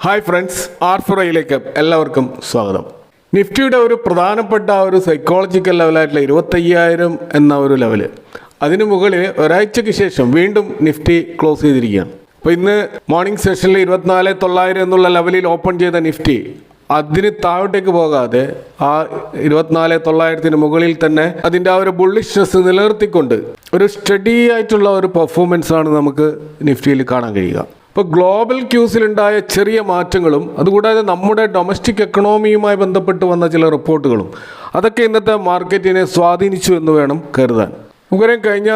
Hi friends, R4iലേക്ക് എല്ലാവർക്കും സ്വാഗതം. നിഫ്റ്റിയുടെ ഒരു പ്രധാനപ്പെട്ട ഒരു സൈക്കോളജിക്കൽ ലെവലായിട്ടുള്ള 25,000 എന്ന ഒരു ലെവല്, അതിനു മുകളിൽ ഒരാഴ്ചയ്ക്ക് ശേഷം വീണ്ടും നിഫ്റ്റി ക്ലോസ് ചെയ്തിരിക്കുകയാണ്. അപ്പോൾ ഇന്ന് മോർണിംഗ് സെഷനിൽ 24,900 എന്നുള്ള ലെവലിൽ ഓപ്പൺ ചെയ്ത നിഫ്റ്റി അതിന് താഴോട്ടേക്ക് പോകാതെ ആ 24,900 മുകളിൽ തന്നെ അതിൻ്റെ ആ ഒരു ബുള്ളിഷ്നെസ് നിലനിർത്തിക്കൊണ്ട് ഒരു സ്റ്റഡി ആയിട്ടുള്ള ഒരു പെർഫോമൻസ് ആണ് നമുക്ക് നിഫ്റ്റിയിൽ കാണാൻ കഴിയുക. ഇപ്പോൾ ഗ്ലോബൽ ക്യൂസിലുണ്ടായ ചെറിയ മാറ്റങ്ങളും അതുകൂടാതെ നമ്മുടെ ഡൊമസ്റ്റിക് എക്കണോമിയുമായി ബന്ധപ്പെട്ട് വന്ന ചില റിപ്പോർട്ടുകളും അതൊക്കെ ഇന്നത്തെ മാർക്കറ്റിനെ സ്വാധീനിച്ചു എന്ന് വേണം കരുതാൻ. നമുക്കറിയാം, കഴിഞ്ഞ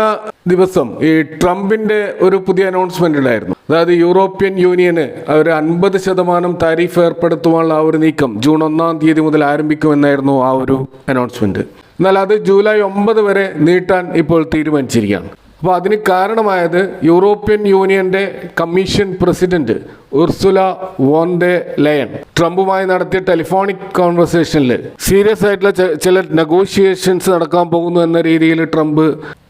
ദിവസം ഈ ട്രംപിൻ്റെ ഒരു പുതിയ അനൗൺസ്മെൻ്റ് ഉണ്ടായിരുന്നു. അതായത് യൂറോപ്യൻ യൂണിയന് അവർ 50% താരിഫ് ഏർപ്പെടുത്തുവാനുള്ള ആ ഒരു നീക്കം ജൂൺ 1 തീയതി മുതൽ ആരംഭിക്കുമെന്നായിരുന്നു ആ ഒരു അനൗൺസ്മെൻറ്റ്. എന്നാൽ അത് ജൂലൈ 9 വരെ നീട്ടാൻ ഇപ്പോൾ തീരുമാനിച്ചിരിക്കുകയാണ്. അപ്പോൾ അതിന് കാരണമായത് യൂറോപ്യൻ യൂണിയൻ്റെ കമ്മീഷൻ പ്രസിഡന്റ് ഉർസുല വോൺ ഡെ ലയൻ ട്രംപുമായി നടത്തിയ ടെലിഫോണിക് കോൺവെർസേഷനിൽ സീരിയസ് ആയിട്ടുള്ള ചില നെഗോഷിയേഷൻസ് നടക്കാൻ പോകുന്നു എന്ന രീതിയിൽ ട്രംപ്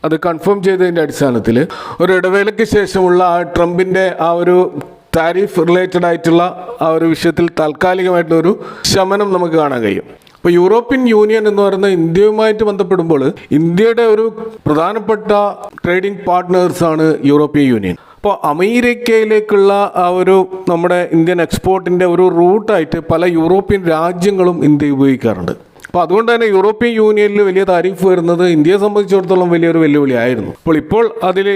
അത് കൺഫേം ചെയ്തതിൻ്റെ അടിസ്ഥാനത്തിൽ ഒരു ഇടവേളയ്ക്ക് ശേഷമുള്ള ആ ട്രംപിൻ്റെ ആ ഒരു താരിഫ് റിലേറ്റഡ് ആയിട്ടുള്ള ആ ഒരു വിഷയത്തിൽ താൽക്കാലികമായിട്ടൊരു ശമനം നമുക്ക് കാണാൻ കഴിയും. ഇപ്പോൾ യൂറോപ്യൻ യൂണിയൻ എന്ന് പറയുന്ന ഇന്ത്യയുമായിട്ട് ബന്ധപ്പെടുമ്പോൾ ഇന്ത്യയുടെ ഒരു പ്രധാനപ്പെട്ട ട്രേഡിംഗ് പാർട്ട്നേഴ്സാണ് യൂറോപ്യൻ യൂണിയൻ. അപ്പോൾ അമേരിക്കയിലേക്കുള്ള ആ ഒരു നമ്മുടെ ഇന്ത്യൻ എക്സ്പോർട്ടിൻ്റെ ഒരു റൂട്ടായിട്ട് പല യൂറോപ്യൻ രാജ്യങ്ങളും ഇന്ത്യ ഉപയോഗിക്കാറുണ്ട്. അപ്പോൾ അതുകൊണ്ട് തന്നെ യൂറോപ്യൻ യൂണിയനിൽ വലിയ താരിഫ് വരുന്നത് ഇന്ത്യയെ സംബന്ധിച്ചിടത്തോളം വലിയൊരു വെല്ലുവിളിയായിരുന്നു. ഇപ്പോൾ അതിൽ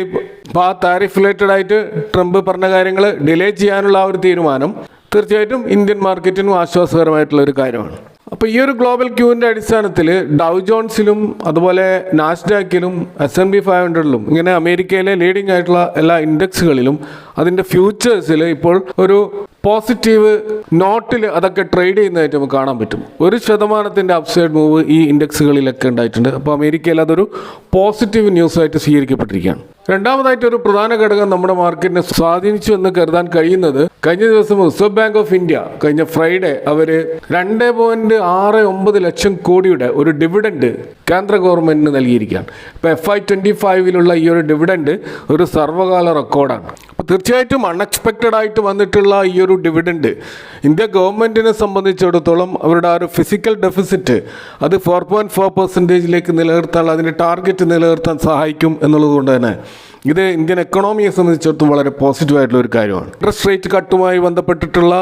ആ താരിഫ് റിലേറ്റഡ് ആയിട്ട് ട്രംപ് പറഞ്ഞ കാര്യങ്ങൾ ഡിലേ ചെയ്യാനുള്ള ആ ഒരു തീരുമാനം തീർച്ചയായിട്ടും ഇന്ത്യൻ മാർക്കറ്റിനും ആശ്വാസകരമായിട്ടുള്ള ഒരു കാര്യമാണ്. അപ്പോൾ ഈ ഒരു ഗ്ലോബൽ ക്യൂവിൻ്റെ അടിസ്ഥാനത്തിൽ ഡൗ ജോൺസിലും അതുപോലെ നാസ്ഡാക്കിലും S&P 500ലും ഇങ്ങനെ അമേരിക്കയിലെ ലീഡിംഗ് ആയിട്ടുള്ള എല്ലാ ഇൻഡെക്സുകളിലും അതിൻ്റെ ഫ്യൂച്ചേഴ്സിൽ ഇപ്പോൾ ഒരു പോസിറ്റീവ് നോട്ടിൽ അതൊക്കെ ട്രേഡ് ചെയ്യുന്നതായിട്ട് നമുക്ക് കാണാൻ പറ്റും. 1% അപ്സൈഡ് മൂവ് ഈ ഇൻഡെക്സുകളിലൊക്കെ ഉണ്ടായിട്ടുണ്ട്. അപ്പോൾ അമേരിക്കയിൽ അതൊരു പോസിറ്റീവ് ന്യൂസായിട്ട് സ്വീകരിക്കപ്പെട്ടിരിക്കുകയാണ്. രണ്ടാമതായിട്ട് ഒരു പ്രധാന ഘടകം നമ്മുടെ മാർക്കറ്റിനെ സ്വാധീനിച്ചു എന്ന് കരുതാൻ കഴിയുന്നത്, കഴിഞ്ഞ ദിവസം റിസർവ് ബാങ്ക് ഓഫ് ഇന്ത്യ കഴിഞ്ഞ ഫ്രൈഡേ അവർ 2.69 ലക്ഷം കോടിയുടെ ഒരു ഡിവിഡൻഡ് കേന്ദ്ര ഗവൺമെന്റിന് നൽകിയിരിക്കുകയാണ്. ഇപ്പോൾ FY25 ഈ ഒരു ഡിവിഡൻഡ് ഒരു സർവ്വകാല റെക്കോർഡാണ്. അപ്പോൾ തീർച്ചയായിട്ടും അൺഎക്സ്പെക്റ്റഡ് ആയിട്ട് വന്നിട്ടുള്ള ഈ ഒരു ഡിവിഡൻഡ് ഇന്ത്യ ഗവൺമെൻറ്റിനെ സംബന്ധിച്ചിടത്തോളം അവരുടെ ആ ഒരു ഫിസിക്കൽ ഡെഫിസിറ്റ് അത് 4.4% നിലനിർത്താനുള്ള അതിൻ്റെ ടാർഗറ്റ് നിലനിർത്താൻ സഹായിക്കും എന്നുള്ളത് കൊണ്ട് തന്നെ ഇത് ഇന്ത്യൻ എക്കണോമിയെ സംബന്ധിച്ചിടത്തോളം വളരെ പോസിറ്റീവായിട്ടുള്ള ഒരു കാര്യമാണ്. ഇൻട്രസ്റ്റ് റേറ്റ് കട്ടുമായി ബന്ധപ്പെട്ടിട്ടുള്ള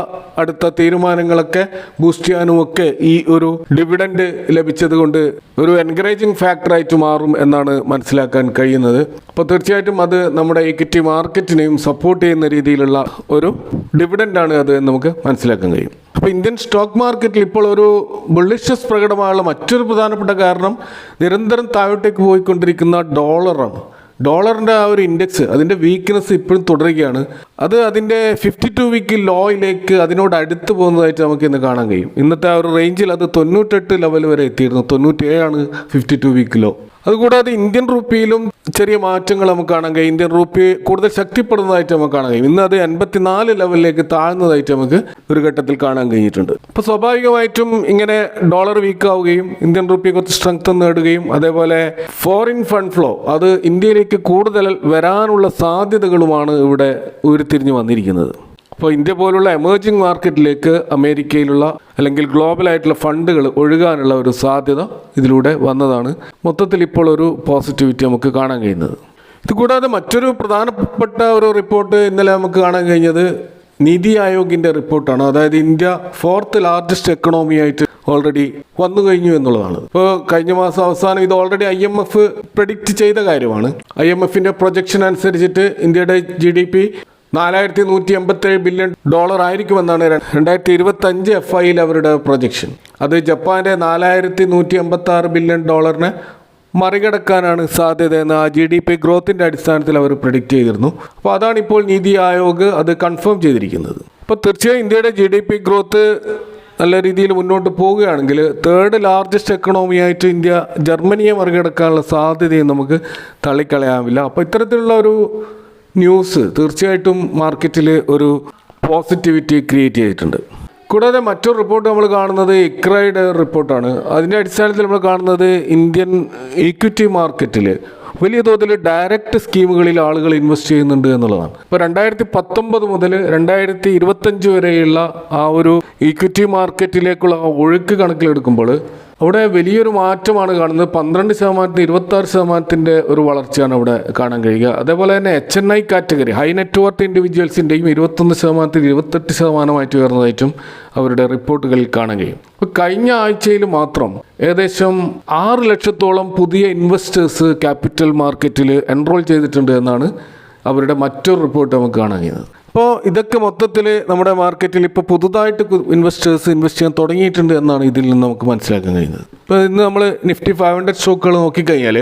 അടുത്ത തീരുമാനങ്ങളൊക്കെ ബൂസ്റ്റ് ചെയ്യാനുമൊക്കെ ഈ ഒരു ഡിവിഡൻഡ് ലഭിച്ചത് കൊണ്ട് ഒരു എൻകറേജിങ് ഫാക്ടറായിട്ട് മാറും എന്നാണ് മനസ്സിലാക്കാൻ കഴിയുന്നത്. അപ്പോൾ തീർച്ചയായിട്ടും അത് നമ്മുടെ ഇക്വിറ്റി മാർക്കറ്റിനെയും സപ്പോർട്ട് ചെയ്യുന്ന രീതിയിലുള്ള ഒരു ഡിവിഡൻഡാണ് അത് എന്ന് നമുക്ക് മനസ്സിലാക്കാൻ കഴിയും. അപ്പോൾ ഇന്ത്യൻ സ്റ്റോക്ക് മാർക്കറ്റിൽ ഇപ്പോൾ ഒരു ബുള്ളിഷസ് പ്രകടമായുള്ള മറ്റൊരു പ്രധാനപ്പെട്ട കാരണം നിരന്തരം താഴോട്ടേക്ക് പോയിക്കൊണ്ടിരിക്കുന്ന ഡോളറാണ്. ഡോളറിൻ്റെ ആ ഒരു ഇൻഡെക്സ് അതിൻ്റെ വീക്ക്നെസ് ഇപ്പോഴും തുടരുകയാണ്. അത് അതിൻ്റെ 52 വീക്ക് ലോയിലേക്ക് അതിനോട് അടുത്ത് പോകുന്നതായിട്ട് നമുക്ക് ഇന്ന് കാണാൻ കഴിയും. ഇന്നത്തെ ആ ഒരു റേഞ്ചിൽ അത് 98 ലെവൽ വരെ എത്തിയിരുന്നു. 97 52 വീക്ക് ലോ. അതുകൂടാതെ ഇന്ത്യൻ റുപ്പിയിലും ചെറിയ മാറ്റങ്ങൾ നമുക്ക് കാണാൻ കഴിയും. ഇന്ത്യൻ റുപ്പി കൂടുതൽ ശക്തിപ്പെടുന്നതായിട്ട് നമുക്ക് കാണാൻ കഴിയും. ഇന്ന് അത് 84 ലെവലിലേക്ക് താഴ്ന്നതായിട്ട് നമുക്ക് ഒരു ഘട്ടത്തിൽ കാണാൻ കഴിഞ്ഞിട്ടുണ്ട്. അപ്പോൾ സ്വാഭാവികമായിട്ടും ഇങ്ങനെ ഡോളർ വീക്ക് ആവുകയും ഇന്ത്യൻ റുപ്പി കുറച്ച് സ്ട്രെങ്ത് നേടുകയും അതേപോലെ ഫോറിൻ ഫണ്ട് ഫ്ലോ അത് ഇന്ത്യയിലേക്ക് കൂടുതൽ വരാനുള്ള സാധ്യതകളുമാണ് ഇവിടെ ഉരുത്തിരിഞ്ഞ് വന്നിരിക്കുന്നത്. അപ്പോൾ ഇന്ത്യ പോലുള്ള എമേർജിംഗ് മാർക്കറ്റിലേക്ക് അമേരിക്കയിലുള്ള അല്ലെങ്കിൽ ഗ്ലോബലായിട്ടുള്ള ഫണ്ടുകൾ ഒഴുകാനുള്ള ഒരു സാധ്യത ഇതിലൂടെ വന്നതാണ് മൊത്തത്തിൽ ഇപ്പോൾ ഒരു പോസിറ്റിവിറ്റി നമുക്ക് കാണാൻ കഴിയുന്നത്. ഇതുകൂടാതെ മറ്റൊരു പ്രധാനപ്പെട്ട ഒരു റിപ്പോർട്ട് ഇന്നലെ നമുക്ക് കാണാൻ കഴിഞ്ഞത് നീതി ആയോഗിൻ്റെ റിപ്പോർട്ടാണ്. അതായത് ഇന്ത്യ 4th ലാർജസ്റ്റ് എക്കണോമി ആയിട്ട് ഓൾറെഡി വന്നു കഴിഞ്ഞു എന്നുള്ളതാണ്. ഇപ്പോൾ കഴിഞ്ഞ മാസം അവസാനം ഇത് ഓൾറെഡി IMF പ്രെഡിക്റ്റ് ചെയ്ത കാര്യമാണ്. IMFൻ്റെ പ്രൊജക്ഷൻ അനുസരിച്ചിട്ട് ഇന്ത്യയുടെ GDP $4,187 ബില്യൺ ആയിരിക്കുമെന്നാണ് 2025 FIയിൽ അവരുടെ പ്രൊജക്ഷൻ. അത് ജപ്പാന്റെ $4,186 ബില്യൺ മറികടക്കാനാണ് സാധ്യത എന്ന് ആ GDP ഗ്രോത്തിൻ്റെ അടിസ്ഥാനത്തിൽ അവർ പ്രെഡിക്റ്റ് ചെയ്തിരുന്നു. അപ്പോൾ അതാണ് ഇപ്പോൾ നീതി ആയോഗ് അത് കൺഫേം ചെയ്തിരിക്കുന്നത്. അപ്പോൾ തീർച്ചയായും ഇന്ത്യയുടെ GDP ഗ്രോത്ത് നല്ല രീതിയിൽ മുന്നോട്ട് പോവുകയാണെങ്കിൽ 3rd ലാർജസ്റ്റ് എക്കണോമി ആയിട്ട് ഇന്ത്യ ജർമ്മനിയെ മറികടക്കാനുള്ള സാധ്യതയും നമുക്ക് തള്ളിക്കളയാവില്ല. അപ്പോൾ ഇത്തരത്തിലുള്ള ഒരു ന്യൂസ് തീർച്ചയായിട്ടും മാർക്കറ്റിൽ ഒരു പോസിറ്റിവിറ്റി ക്രിയേറ്റ് ചെയ്തിട്ടുണ്ട്. കൂടാതെ മറ്റൊരു റിപ്പോർട്ട് നമ്മൾ കാണുന്നത് ഇക്രയുടെ റിപ്പോർട്ടാണ്. അതിൻ്റെ അടിസ്ഥാനത്തിൽ നമ്മൾ കാണുന്നത് ഇന്ത്യൻ ഈക്വിറ്റി മാർക്കറ്റിൽ വലിയ തോതിൽ ഡയറക്റ്റ് സ്കീമുകളിൽ ആളുകൾ ഇൻവെസ്റ്റ് ചെയ്യുന്നുണ്ട് എന്നുള്ളതാണ്. ഇപ്പോൾ 2019 മുതൽ 2025 വരെയുള്ള ആ ഒരു ഇക്വിറ്റി മാർക്കറ്റിലേക്കുള്ള ഒഴുക്ക് കണക്കിലെടുക്കുമ്പോൾ അവിടെ വലിയൊരു മാറ്റമാണ് കാണുന്നത്. 12% 26% ഒരു വളർച്ചയാണ് അവിടെ കാണാൻ കഴിയുക. അതേപോലെ തന്നെ HNI category high net worth ഇൻഡിവിജ്വൽസിൻ്റെയും 21% 28% ഉയർന്നതായിട്ടും അവരുടെ റിപ്പോർട്ടുകളിൽ കാണാൻ കഴിയും. ഇപ്പോൾ കഴിഞ്ഞ ആഴ്ചയിൽ മാത്രം ഏകദേശം 6 ലക്ഷത്തോളം പുതിയ ഇൻവെസ്റ്റേഴ്സ് ക്യാപിറ്റൽ മാർക്കറ്റിൽ എൻറോൾ ചെയ്തിട്ടുണ്ട് എന്നാണ് അവരുടെ മറ്റൊരു റിപ്പോർട്ട് നമുക്ക് കാണാൻ കഴിയുന്നത്. അപ്പോൾ ഇതൊക്കെ മൊത്തത്തിൽ നമ്മുടെ മാർക്കറ്റിൽ ഇപ്പോൾ പുതുതായിട്ട് ഇൻവെസ്റ്റേഴ്സ് ഇൻവെസ്റ്റ് ചെയ്യാൻ തുടങ്ങിയിട്ടുണ്ട് എന്നാണ് ഇതിൽ നിന്ന് നമുക്ക് മനസ്സിലാക്കാൻ കഴിയുന്നത്. ഇപ്പോൾ ഇന്ന് നമ്മൾ നിഫ്റ്റി 500 സ്റ്റോക്കുകൾ നോക്കിക്കഴിഞ്ഞാൽ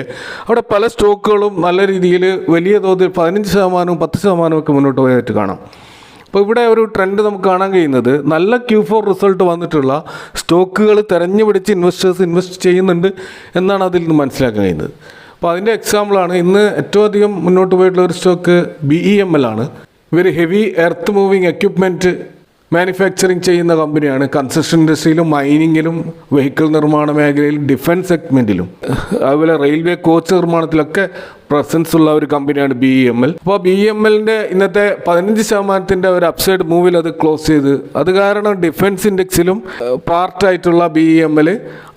അവിടെ പല സ്റ്റോക്കുകളും നല്ല രീതിയിൽ വലിയ തോതിൽ 15%, 10% ഒക്കെ മുന്നോട്ട് പോയതായിട്ട് കാണാം. അപ്പോൾ ഇവിടെ ഒരു ട്രെൻഡ് നമുക്ക് കാണാൻ കഴിയുന്നത് നല്ല Q4 റിസൾട്ട് വന്നിട്ടുള്ള സ്റ്റോക്കുകൾ തിരഞ്ഞുപിടിച്ച് ഇൻവെസ്റ്റേഴ്സ് ഇൻവെസ്റ്റ് ചെയ്യുന്നുണ്ട് എന്നാണ് അതിൽ നിന്ന് മനസ്സിലാക്കാൻ കഴിയുന്നത്. അപ്പോൾ അതിൻ്റെ എക്സാമ്പിളാണ് ഇന്ന് ഏറ്റവും അധികം മുന്നോട്ട് പോയിട്ടുള്ള ഒരു സ്റ്റോക്ക് BEML ആണ്. ഇവർ heavy earth moving equipment manufacturing ചെയ്യുന്ന കമ്പനിയാണ്. കൺസ്ട്രക്ഷൻ ഇൻഡസ്ട്രിയിലും മൈനിങ്ങിലും വെഹിക്കിൾ നിർമ്മാണ മേഖലയിലും ഡിഫൻസ് സെഗ്മെൻറ്റിലും അതുപോലെ റെയിൽവേ കോച്ച് നിർമ്മാണത്തിലൊക്കെ പ്രസൻസ് ഉള്ള ഒരു കമ്പനിയാണ് BEML. അപ്പോൾ BEMLൻ്റെ ഇന്നത്തെ 15% ഒരു അപ്സൈഡ് മൂവിൽ അത് ക്ലോസ് ചെയ്ത് അത് കാരണം ഡിഫൻസ് ഇൻഡെക്സിലും പാർട്ടായിട്ടുള്ള BEML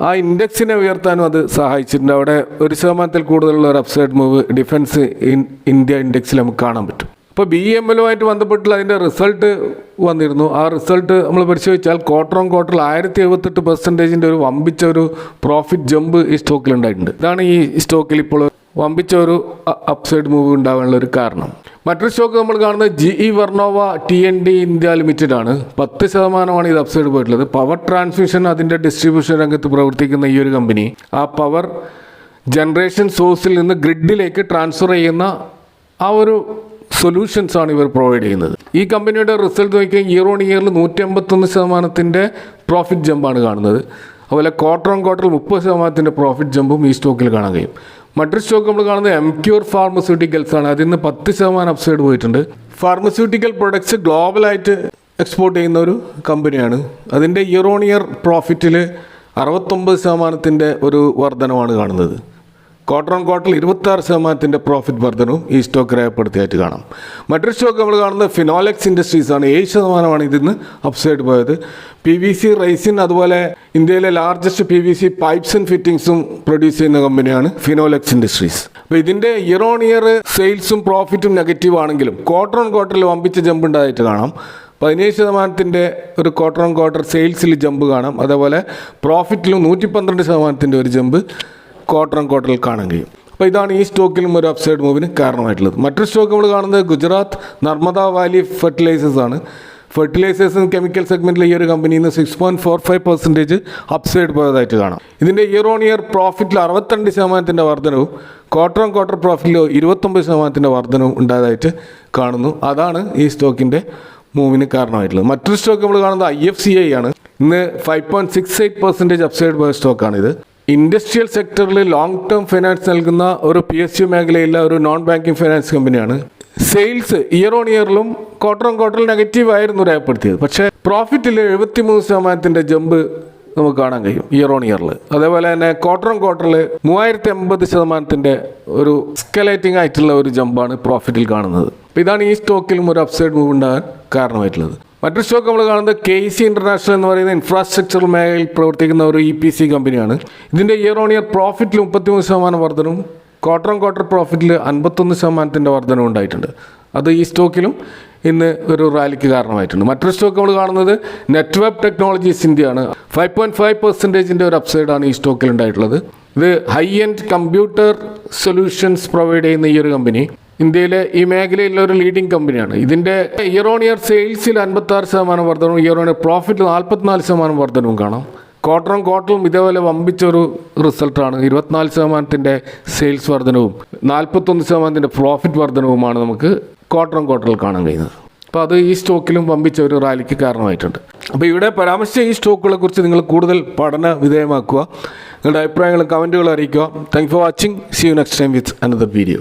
ആ ഇൻഡെക്സിനെ ഉയർത്താനും അത് സഹായിച്ചിട്ടുണ്ട്. അവിടെ 1% കൂടുതലുള്ള ഒരു അപ്സൈഡ് മൂവ് ഡിഫൻസ് ഇന്ത്യ ഇൻഡെക്സിൽ നമുക്ക് കാണാൻ പറ്റും. ഇപ്പോൾ BEMLുമായിട്ട് ബന്ധപ്പെട്ടുള്ള അതിൻ്റെ റിസൾട്ട് വന്നിരുന്നു. ആ റിസൾട്ട് നമ്മൾ പരിശോധിച്ചാൽ ക്വാർട്ടർ ഓൺ ക്വാർട്ടർ 1078% ഒരു വമ്പിച്ച ഒരു പ്രോഫിറ്റ് ജമ്പ് ഈ സ്റ്റോക്കിൽ ഉണ്ടായിട്ടുണ്ട്. ഇതാണ് ഈ സ്റ്റോക്കിൽ ഇപ്പോൾ വമ്പിച്ച ഒരു അപ്സൈഡ് മൂവ് ഉണ്ടാകാനുള്ള ഒരു കാരണം. മറ്റൊരു സ്റ്റോക്ക് നമ്മൾ കാണുന്നത് GE Vernova T&D India Limited ആണ്. 10% ഇത് അപ്സൈഡ് പോയിട്ടുള്ളത്. പവർ ട്രാൻസ്മിഷൻ അതിൻ്റെ ഡിസ്ട്രിബ്യൂഷൻ രംഗത്ത് പ്രവർത്തിക്കുന്ന ഈ ഒരു കമ്പനി ആ പവർ ജനറേഷൻ സോഴ്സിൽ നിന്ന് ഗ്രിഡിലേക്ക് ട്രാൻസ്ഫർ ചെയ്യുന്ന ആ ഒരു സൊല്യൂഷൻസ് ആണ് ഇവർ പ്രൊവൈഡ് ചെയ്യുന്നത്. ഈ കമ്പനിയുടെ റിസൾട്ട് നോക്കിയാൽ ഇയർ ഓൺ ഇയറിൽ 151% പ്രോഫിറ്റ് ജമ്പാണ് കാണുന്നത്. അതുപോലെ ക്വാർട്ടർ ഓൺ ക്വാർട്ടറിൽ 30% പ്രോഫിറ്റ് ജമ്പും ഈ സ്റ്റോക്കിൽ കാണാൻ കഴിയും. മറ്റൊരു സ്റ്റോക്ക് നമ്മൾ കാണുന്നത് എംക്യൂർ ഫാർമസ്യൂട്ടിക്കൽസ് ആണ്. അതിൽ നിന്ന് 10% അപ്സൈഡ് പോയിട്ടുണ്ട്. ഫാർമസ്യൂട്ടിക്കൽ പ്രൊഡക്ട്സ് ഗ്ലോബലായിട്ട് എക്സ്പോർട്ട് ചെയ്യുന്ന ഒരു കമ്പനിയാണ്. അതിൻ്റെ ഇയർ ഓൺ ഇയർ പ്രോഫിറ്റിൽ 69% ഒരു വർധനമാണ് കാണുന്നത്. ക്വാർട്ടർ ഓൺ ക്വാർട്ടറിൽ 26% പ്രോഫിറ്റ് വർധനവും ഈ സ്റ്റോക്ക് രേഖപ്പെടുത്തിയായിട്ട് കാണാം. മറ്റൊരു സ്റ്റോക്ക് നമ്മൾ കാണുന്നത് ഫിനോലെക്സ് ഇൻഡസ്ട്രീസ് ആണ്. 7% ഇതിന്ന് അപ്സൈഡ് പോയത്. PVC റൈസിൻ അതുപോലെ ഇന്ത്യയിലെ ലാർജസ്റ്റ് PVC പൈപ്സ് ആൻഡ് ഫിറ്റിംഗ്സും പ്രൊഡ്യൂസ് ചെയ്യുന്ന കമ്പനിയാണ് ഫിനോലെക്സ് ഇൻഡസ്ട്രീസ്. അപ്പോൾ ഇതിൻ്റെ ഇയർ ഓൺ ഇയർ സെയിൽസും പ്രോഫിറ്റും നെഗറ്റീവ് ആണെങ്കിലും ക്വാർട്ടർ ഓൺ ക്വാർട്ടറിൽ വമ്പിച്ച ജമ്പ് ഉണ്ടായിട്ട് കാണാം. 17% ഒരു ക്വാർട്ടർ ഓൺ ക്വാർട്ടർ സെയിൽസിൽ ജമ്പ് കാണാം. അതേപോലെ പ്രോഫിറ്റിലും 112% ഒരു ജമ്പ് ക്വാർട്ടർ ഓൺ ക്വാർട്ടറിൽ കാണാൻ കഴിയും. അപ്പോൾ ഇതാണ് ഈ സ്റ്റോക്കിലും ഒരു അപ്സൈഡ് മൂവിന് കാരണമായിട്ടുള്ളത്. മറ്റൊരു സ്റ്റോക്ക് നമ്മൾ കാണുന്നത് ഗുജറാത്ത് നർമ്മദ വാലി ഫെർട്ടിലൈസേഴ്സ് ആണ്. ഫെർട്ടിലൈസേഴ്സ് ആൻഡ് കെമിക്കൽ സെഗ്മെൻറ്റിലെ ഈ ഒരു കമ്പനിയിൽ നിന്ന് 6.45% അപ്സൈഡ് പോയതായിട്ട് കാണാം. ഇതിൻ്റെ ഇയർ ഓൺ ഇയർ പ്രോഫിറ്റിൽ 62% വർധനവും ക്വാർട്ടർ ഓൺ ക്വാർട്ടർ പ്രോഫിറ്റിൽ 29% വർധനവും ഉണ്ടായതായിട്ട് കാണുന്നു. അതാണ് ഈ സ്റ്റോക്കിൻ്റെ മൂവിന് കാരണമായിട്ടുള്ളത്. മറ്റൊരു സ്റ്റോക്ക് നമ്മൾ കാണുന്നത് IFCI ആണ്. ഇന്ന് 5.68% അപ്സൈഡ് പോയ സ്റ്റോക്കാണിത്. ഇൻഡസ്ട്രിയൽ സെക്ടറിൽ ലോങ് ടേം ഫൈനാൻസ് നൽകുന്ന ഒരു PSU മേഖലയിലെ ഒരു നോൺ ബാങ്കിങ് ഫൈനാൻസ് കമ്പനിയാണ്. സെയിൽസ് ഇയർ ഓൺ ഇയറിലും ക്വാർട്ടർ ഓൺ ക്വാർട്ടറിൽ നെഗറ്റീവ് ആയിരുന്നു രേഖപ്പെടുത്തിയത്. പക്ഷേ പ്രോഫിറ്റിൽ 73% ജമ്പ് നമുക്ക് കാണാൻ കഴിയും ഇയർ ഓൺ ഇയറിൽ. അതേപോലെ തന്നെ ക്വാർട്ടർ ഓൺ ക്വാർട്ടറിൽ 3080% ഒരു സ്കലേറ്റിംഗ് ആയിട്ടുള്ള ഒരു ജമ്പാണ് പ്രോഫിറ്റിൽ കാണുന്നത്. അപ്പോൾ ഇതാണ് ഈ സ്റ്റോക്കിലും ഒരു അപ്സൈഡ് മൂവ് ഉണ്ടാകാൻ കാരണമായിട്ടുള്ളത്. മറ്റൊരു സ്റ്റോക്ക് നമ്മൾ കാണുന്നത് KC International എന്ന് പറയുന്ന ഇൻഫ്രാസ്ട്രക്ചർ മേഖലയിൽ പ്രവർത്തിക്കുന്ന ഒരു EPC കമ്പനിയാണ്. ഇതിൻ്റെ ഇയർ ഓൺ ഇയർ പ്രോഫിറ്റിൽ 33% വർധനവും ക്വാർട്ടർ ഓൺ ക്വാർട്ടർ പ്രോഫിറ്റിൽ 51% വർധനവും ഉണ്ടായിട്ടുണ്ട്. അത് ഈ സ്റ്റോക്കിലും ഇന്ന് ഒരു റാലിക്ക് കാരണമായിട്ടുണ്ട്. മറ്റൊരു സ്റ്റോക്ക് നമ്മൾ കാണുന്നത് നെറ്റ്വെബ് ടെക്നോളജീസ് ഇന്ത്യ ആണ്. 5.5% ഒരു അപ്സൈഡാണ് ഈ സ്റ്റോക്കിൽ ഉണ്ടായിട്ടുള്ളത്. ഇത് high end computer solutions provide ചെയ്യുന്ന ഈ ഒരു കമ്പനി ഇന്ത്യയിലെ ഈ മേഖലയിലുള്ള ഒരു ലീഡിംഗ് കമ്പനിയാണ്. ഇതിൻ്റെ ഇയർ ഓൺ ഇയർ സെയിൽസിൽ 56% വർധനവും ഇയർ ഓൺ ഇയർ പ്രോഫിറ്റിൽ 44% വർധനവും കാണാം. ക്വാർട്ടർ ഓൺ ക്വാർട്ടറും ഇതേപോലെ വമ്പിച്ചൊരു റിസൾട്ടാണ്. 24% സെയിൽസ് വർധനവും 41% പ്രോഫിറ്റ് വർധനവുമാണ് നമുക്ക് ക്വാർട്ടർ ഓൺ ക്വാർട്ടറിൽ കാണാൻ കഴിയുന്നത്. അപ്പോൾ അത് ഈ സ്റ്റോക്കിലും വമ്പിച്ച ഒരു റാലിക്ക് കാരണമായിട്ടുണ്ട്. അപ്പോൾ ഇവിടെ പരാമർശിച്ച ഈ സ്റ്റോക്കുകളെ കുറിച്ച് നിങ്ങൾ കൂടുതൽ പഠന വിധേയമാക്കുക. നിങ്ങളുടെ അഭിപ്രായങ്ങളും കമൻറ്റുകളും അറിയിക്കുക. Thank for watching. See you next time with another video.